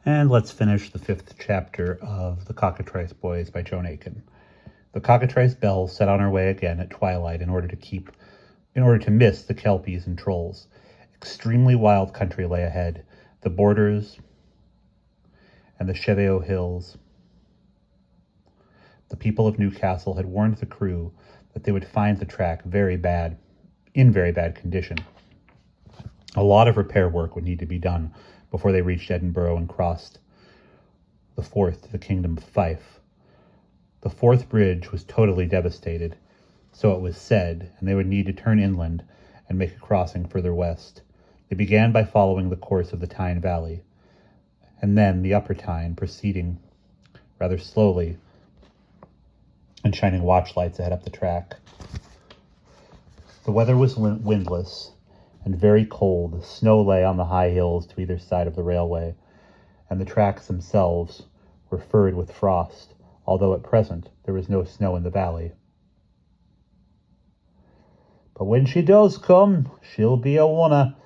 And let's finish the 5th chapter of The Cockatrice Boys by Joan Aiken. The Cockatrice Belle set on her way again at twilight in order to miss the kelpies and trolls. Extremely wild country lay ahead. The borders and the Cheviot Hills. The people of Newcastle had warned the crew that they would find the track in very bad condition. A lot of repair work would need to be done before they reached Edinburgh and crossed the Forth to the Kingdom of Fife. The Forth Bridge was totally devastated, so it was said, and they would need to turn inland and make a crossing further west. They began by following the course of the Tyne Valley, and then the Upper Tyne, proceeding rather slowly and shining watchlights ahead up the track. The weather was windless and very cold. Snow lay on the high hills to either side of the railway, and the tracks themselves were furred with frost, although at present there was no snow in the valley. "But when she does come, she'll be a wunner,"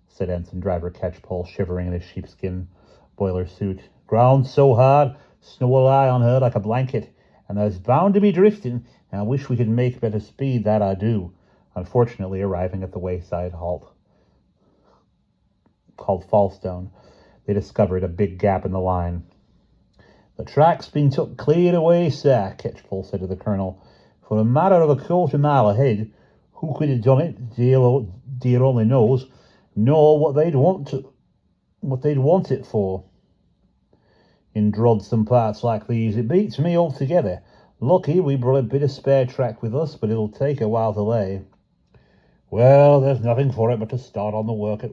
said Ensign Driver Catchpole, shivering in his sheepskin boiler suit. "Ground so hard, snow will lie on her like a blanket, and there's bound to be drifting, and I wish we could make better speed, that I do." Unfortunately, arriving at the wayside halt called Falstone, they discovered a big gap in the line. "The track's been took clear away, sir," Catchpole said to the colonel. "For a matter of a quarter mile ahead. Who could have done it, dear only knows, nor what they'd want it for. In Drodsome parts like these, it beats me altogether. Lucky we brought a bit of spare track with us, but it'll take a while to lay." "Well, there's nothing for it but to start on the work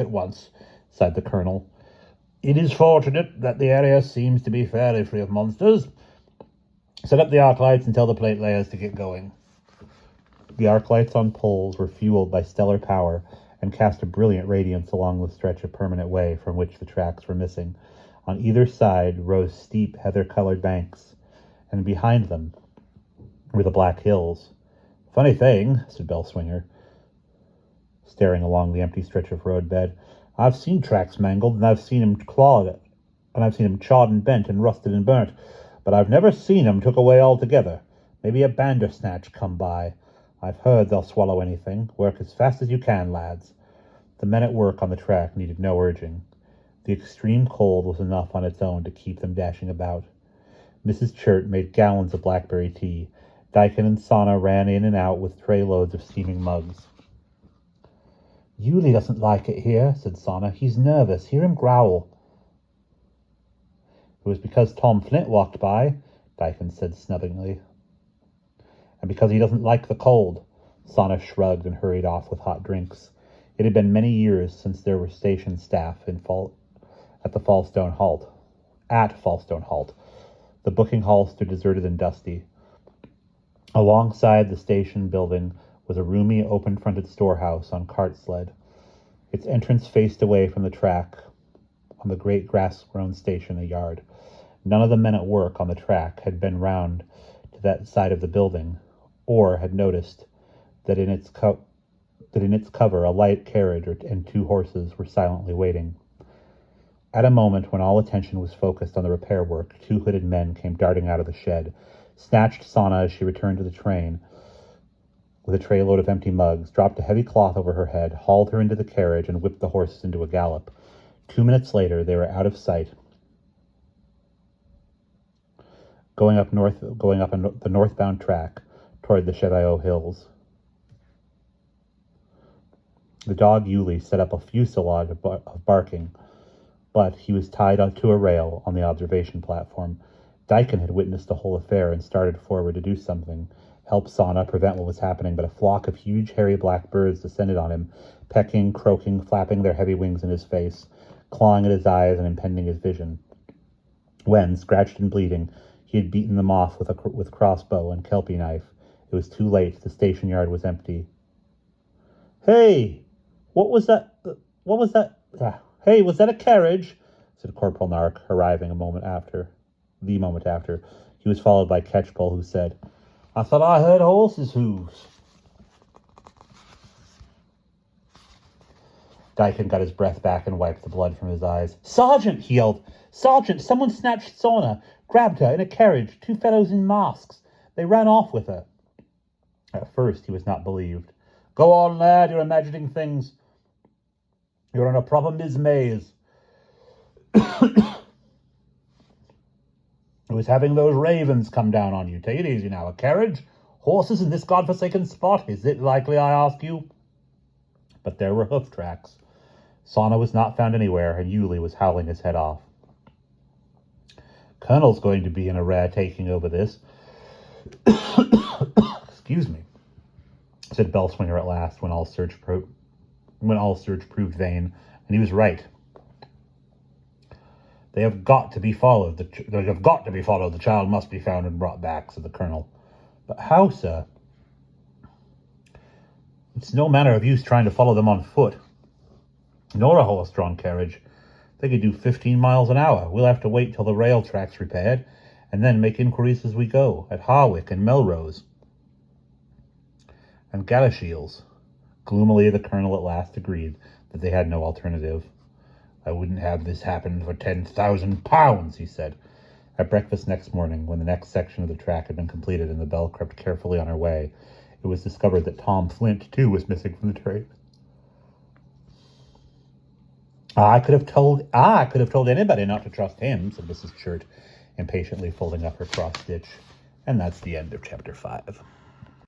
at once," sighed the colonel. "It is fortunate that the area seems to be fairly free of monsters. Set up the arc lights and tell the plate layers to get going." The arc lights on poles were fueled by stellar power and cast a brilliant radiance along the stretch of permanent way from which the tracks were missing. On either side rose steep heather-colored banks, and behind them were the Black Hills. "Funny thing," said Bellswinger, staring along the empty stretch of roadbed. "I've seen tracks mangled, and I've seen 'em clawed, and I've seen 'em chawed and bent and rusted and burnt, but I've never seen 'em took away altogether. Maybe a bandersnatch come by. I've heard they'll swallow anything. Work as fast as you can, lads." The men at work on the track needed no urging. The extreme cold was enough on its own to keep them dashing about. Mrs. Churt made gallons of blackberry tea. Aiken and Sana ran in and out with tray loads of steaming mugs. "Yulie doesn't like it here," said Sana. "He's nervous. Hear him growl." "It was because Tom Flint walked by," Aiken said snubbingly. "And because he doesn't like the cold." Sana shrugged and hurried off with hot drinks. It had been many years since there were station staff at Falstone Halt. The booking hall stood deserted and dusty. Alongside the station building was a roomy, open-fronted storehouse on cart sled. Its entrance faced away from the track on the great grass-grown station a yard. None of the men at work on the track had been round to that side of the building, or had noticed that in its cover a light carriage and 2 horses were silently waiting. At a moment when all attention was focused on the repair work, 2 hooded men came darting out of the shed, snatched Sana as she returned to the train with a tray load of empty mugs, dropped a heavy cloth over her head, hauled her into the carriage, and whipped the horses into a gallop. 2 minutes later, they were out of sight, going up the northbound track toward the Cheviot Hills. The dog Yulie set up a fusillade of barking, but he was tied to a rail on the observation platform. Aiken had witnessed the whole affair and started forward to do something, help Sana prevent what was happening, but a flock of huge hairy black birds descended on him, pecking, croaking, flapping their heavy wings in his face, clawing at his eyes and impeding his vision. When, scratched and bleeding, he had beaten them off with crossbow and kelpie knife, it was too late. The station yard was empty. "Hey! What was that? Hey, was that a carriage?" said Corporal Nark, arriving the moment after. He was followed by Catchpole, who said, "I thought I heard horses' hooves." Aiken got his breath back and wiped the blood from his eyes. "Sergeant!" he yelled. "Sergeant, someone snatched Sauna, grabbed her in a carriage, 2 fellows in masks. They ran off with her." At first he was not believed. "Go on, lad, you're imagining things. You're in a proper maze. It was having those ravens come down on you. Take it easy now. A carriage? Horses in this godforsaken spot? Is it likely, I ask you?" But there were hoof tracks. Sauna was not found anywhere, and Yulee was howling his head off. "Colonel's going to be in a rare taking over this." "Excuse me," said Bellswinger at last, when all search proved vain, and he was right. They have got to be followed. The child must be found and brought back," said the colonel. "But how, sir?" "It's no manner of use trying to follow them on foot, nor a horse-drawn carriage. They could do 15 miles an hour. We'll have to wait till the rail track's repaired, and then make inquiries as we go, at Harwick and Melrose and Galashiels." Gloomily, the colonel at last agreed that they had no alternative. "I wouldn't have this happen for £10,000, he said. At breakfast next morning, when the next section of the track had been completed and the Belle crept carefully on her way, it was discovered that Tom Flint, too, was missing from the train. I could have told anybody not to trust him," said Mrs. Churt, impatiently folding up her cross-stitch. And that's the end of chapter 5.